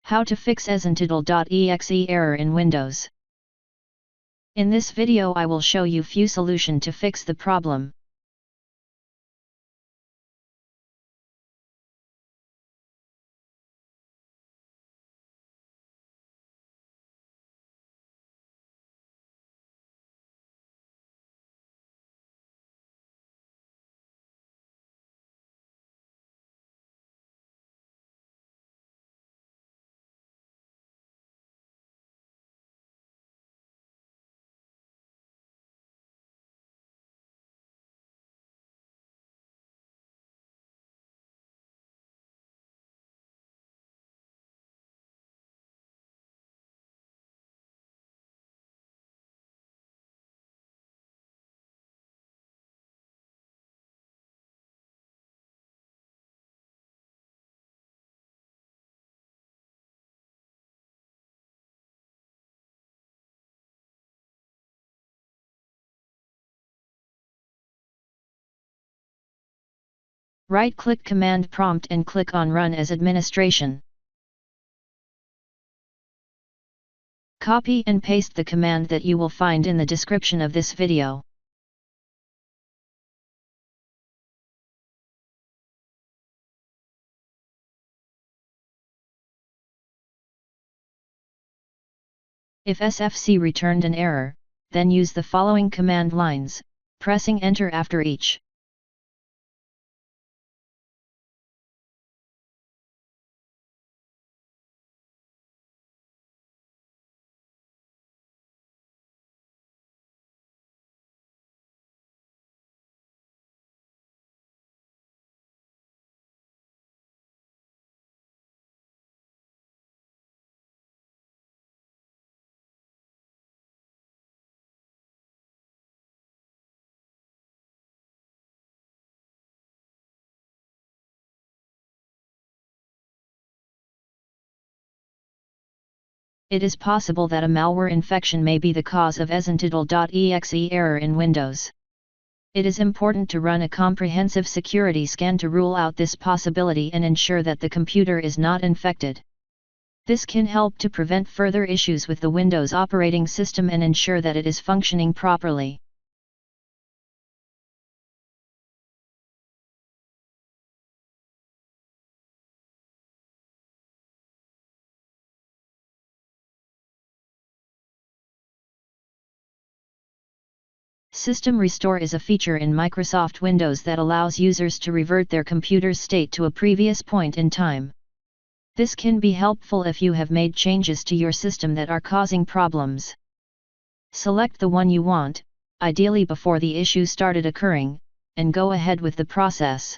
How to fix Esentutl.exe error in Windows. In this video I will show you few solution to fix the problem. Right-click Command Prompt and click on Run as Administration. Copy and paste the command that you will find in the description of this video. If SFC returned an error, then use the following command lines, pressing Enter after each. It is possible that a malware infection may be the cause of Esentutl.exe error in Windows. It is important to run a comprehensive security scan to rule out this possibility and ensure that the computer is not infected. This can help to prevent further issues with the Windows operating system and ensure that it is functioning properly. System Restore is a feature in Microsoft Windows that allows users to revert their computer's state to a previous point in time. This can be helpful if you have made changes to your system that are causing problems. Select the one you want, ideally before the issue started occurring, and go ahead with the process.